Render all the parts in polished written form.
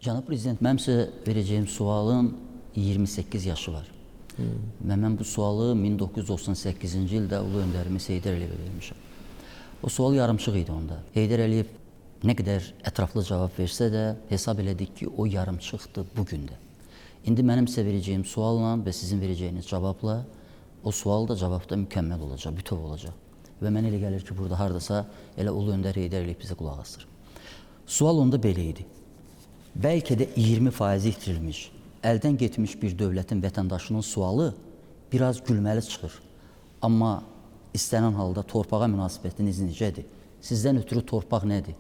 Cənab Prezident, mənim sizə verəcəyim sualın 28 yaşı var. Mən bu sualı 1998-ci ildə Ulu öndərimiz Heydər Əliyevə vermişəm. O sual yarımçıq idi onda. Heydər Əliyev nə qədər ətraflı cavab versə də hesab elədik ki, o yarımçıqdır bugün də. İndi mənim sizə verəcəyim sualla və sizin verəcəyiniz cavabla o sual da cavabda mükəmməl olacaq, bütöv olacaq. Və mənə elə gəlir ki, burada hardasa elə Ulu öndər Heydər Əliyev bizə qulaq asır. Sual onda belə idi. Bəlkə də 20% itirilmiş, əldən getmiş bir dövlətin vətəndaşının sualı biraz gülməli çıxır. Amma istənilən halda torpağa münasibətiniz necədir? Sizdən ötürü torpaq nədir?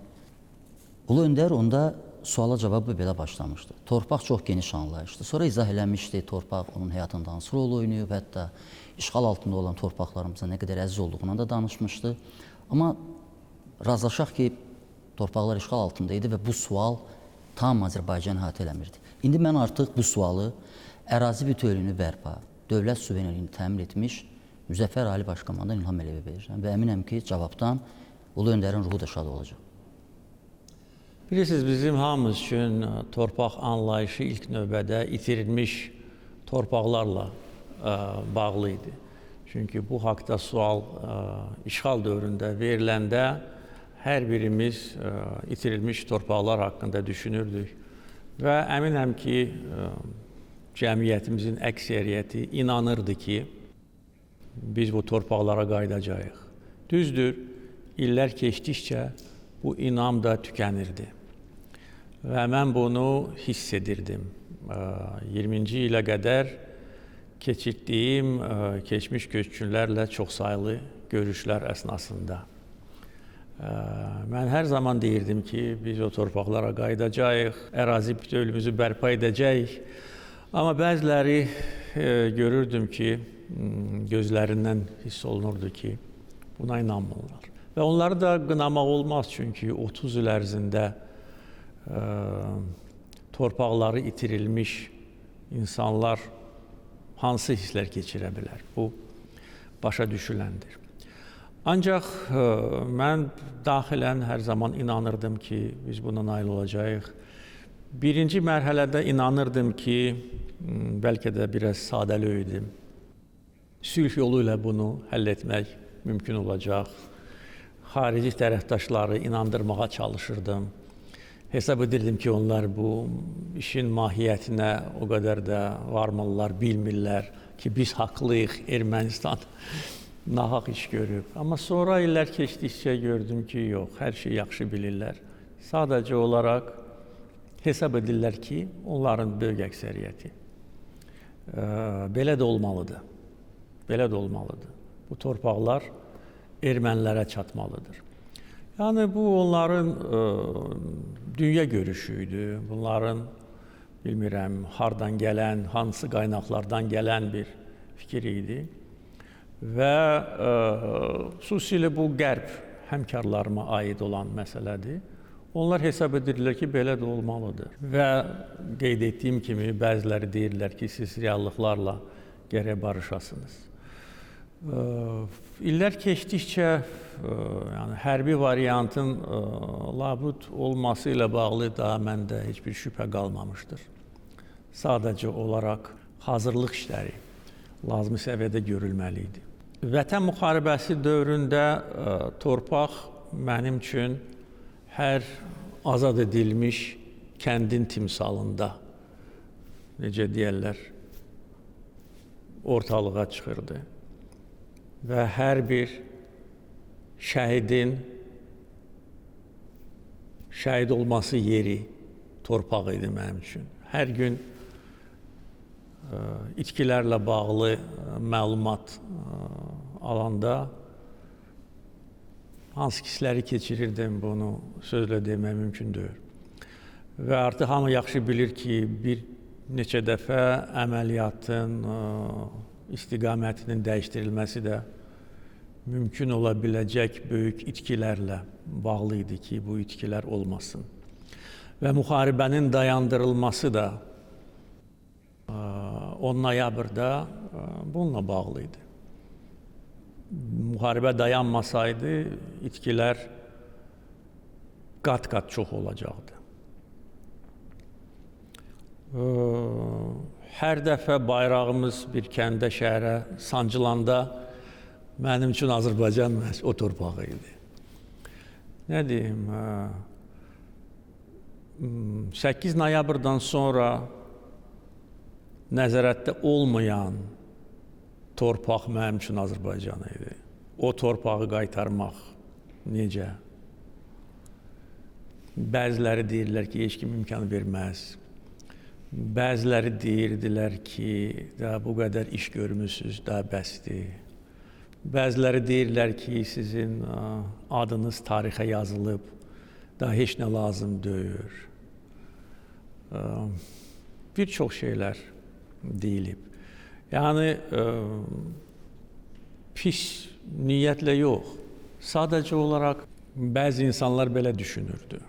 Ulu öndər onda suala cavabı belə başlamışdı. Torpaq çox geniş anlayışdır. Sonra izah eləmişdi, torpaq onun həyatında hansı rol oynayıb, hətta işğal altında olan torpaqlarımıza nə qədər əziz olduğuna da danışmışdı. Amma razılaşaq ki, torpaqlar işğal altında idi və bu sual tam Azərbaycan əhatə eləmirdi. İndi mən artıq bu sualı ərazi bütövlüyünü bərpa, dövlət suverenliyini təmin etmiş Müzəffər Ali Başkomandan İlham Əliyevə verirəm və əminəm ki, cavabdan Ulu öndərin ruhu da şad olacaq. Bilirsiniz, bizim hamımız üçün torpaq anlayışı ilk növbədə itirilmiş torpaqlarla bağlı idi. Çünki bu haqda sual işğal dövründə veriləndə hər birimiz itirilmiş torpaqlar haqqında düşünürdük və əminəm ki, cəmiyyətimizin əksəriyyəti inanırdı ki, biz bu torpaqlara qayıdacağıq. Düzdür, illər keçdikcə bu inam da tükənirdi və mən bunu hiss edirdim. 20-ci ilə qədər keçirdiyim keçmiş köçkünlərlə çoxsaylı görüşlər əsnasında. Mən hər zaman deyirdim ki, biz o torpaqlara qayıdacağıq, ərazi bütövlüyümüzü bərpa edəcəyik. Amma bəziləri görürdüm ki, gözlərindən hiss olunurdu ki, buna inanmırlar. Və onları da qınamaq olmaz, çünki 30 il ərzində torpaqları itirilmiş insanlar hansı hisslər keçirə bilər? Bu, başa düşüləndir. Ancaq mən daxilən hər zaman inanırdım ki, biz buna nail olacağıq. Birinci mərhələdə inanırdım ki, bəlkə də biraz sadəlövdüm. Sülh yolu ilə bunu həll etmək mümkün olacaq. Xarici tərəfdaşları inandırmağa çalışırdım. Hesab edirdim ki, onlar bu işin mahiyyətinə o qədər də varmırlar, bilmirlər ki, biz haqlıyıq, Ermənistan nahaq iş görüb. Amma sonra illər keçdikcə gördüm ki, yox, hər şey yaxşı bilirlər. Sadəcə olaraq hesab edirlər ki, onların böyük əksəriyyəti belə də olmalıdır. Belə də olmalıdır. Bu torpaqlar ermənilərə çatmalıdır. Yəni, bu onların dünya görüşü idi. Bunların, bilmirəm, hardan gələn, hansı qaynaqlardan gələn bir fikir idi. Və xüsusilə bu qərb həmkarlarıma aid olan məsələdir. Onlar hesab edirlər ki, belə də olmalıdır. Və qeyd etdiyim kimi, bəziləri deyirlər ki, siz reallıqlarla gərək barışasınız. İllər keçdikcə yəni, hərbi variantın labud olması ilə bağlı daha məndə heç bir şübhə qalmamışdır. Sadəcə olaraq hazırlıq işləri lazımi səviyyədə görülməli idi. Vətən müharibəsi dövründə torpaq mənim üçün hər azad edilmiş kəndin timsalında, necə deyərlər, ortalığa çıxırdı. Və hər bir şəhidin şəhid olması yeri torpaq idi mənim üçün. Hər gün itkilərlə bağlı məlumat alanda hansı hissləri keçirirdim, bunu sözlə demək mümkün deyil. Və artıq hamı yaxşı bilir ki, bir neçə dəfə əməliyyatın istiqamətinin dəyişdirilməsi də mümkün ola biləcək böyük itkilərlə bağlı idi ki, bu itkilər olmasın. Və müharibənin dayandırılması da 10 noyabrda bununla bağlı idi. Müharibə dayanmasaydı, itkilər qat-qat çox olacaqdı. hər dəfə bayrağımız bir kəndə, şəhərə sancılanda mənim üçün Azərbaycan məhz o torpağı idi. Nə deyim, 8 noyabrdan sonra nəzarətdə olmayan torpaq mənim üçün Azərbaycan idi. O torpağı qaytarmaq necə? Bəziləri deyirlər ki, heç kim imkan verməz. Bəziləri deyirdilər ki, daha bu qədər iş görmüsünüz, daha bəsdir. Bəziləri deyirlər ki, sizin adınız tarixə yazılıb, daha heç nə lazım deyil. Bir çox şeylər deyilib. Yəni, pis niyyətlə yox, sadəcə olaraq bəzi insanlar belə düşünürdü.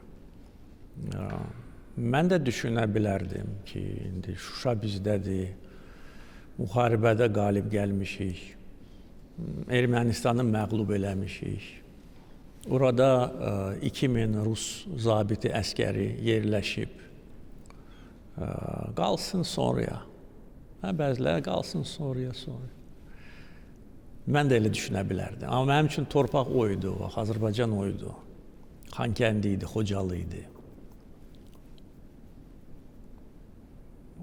Mən də düşünə bilərdim ki, indi Şuşa bizdədir, müharibədə qalib gəlmişik, Ermənistanı məğlub eləmişik. Orada 2000 Rus zabiti, əskəri yerləşib. Qalsın sonraya. Bəziləri qalsın sonraya. Mən də elə düşünə bilərdim. Amma mənim üçün torpaq o idi, Azərbaycan o idi. Xankəndi idi, Xocalı idi.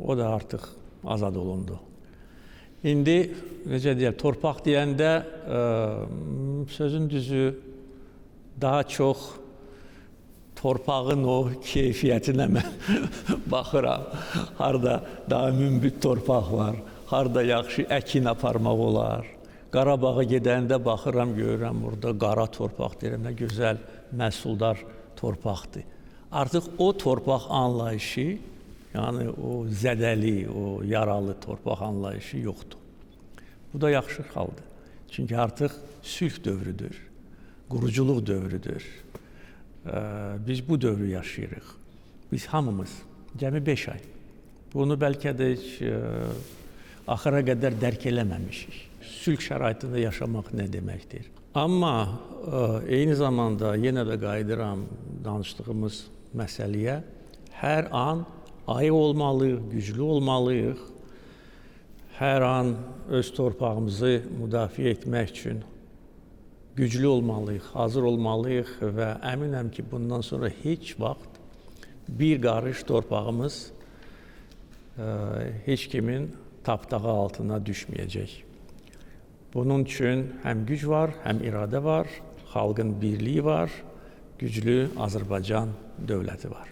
O da artıq azad olundu. İndi, necə deyək, torpaq deyəndə sözün düzü daha çox torpağın o keyfiyyətinə mən baxıram. Harada daha münbit torpaq var, harada yaxşı əkin aparmaq olar. Qarabağa gedəndə baxıram, görürəm, burada qara torpaq deyirəm, nə gözəl, məhsuldar torpaqdır. Artıq o torpaq anlayışı, yəni o zədəli, o yaralı torpaq anlayışı yoxdur. Bu da yaxşı haldır. Çünki artıq sülh dövrüdür, quruculuq dövrüdür. Biz bu dövrü yaşayırıq. Biz hamımız, cəmi 5 ay. Bunu bəlkə də heç axıra qədər dərk eləməmişik. Sülh şəraitində yaşamaq nə deməkdir? Amma eyni zamanda yenə də qayıdıram danışdığımız məsələyə. Hər an ayıq olmalıyıq, güclü olmalıyıq. Hər an öz torpağımızı müdafiə etmək üçün güclü olmalıyıq, hazır olmalıyıq və əminəm ki, bundan sonra heç vaxt bir qarış torpağımız heç kimin tapdağı altına düşməyəcək. Bunun üçün həm güc var, həm iradə var, xalqın birliyi var, güclü Azərbaycan dövləti var.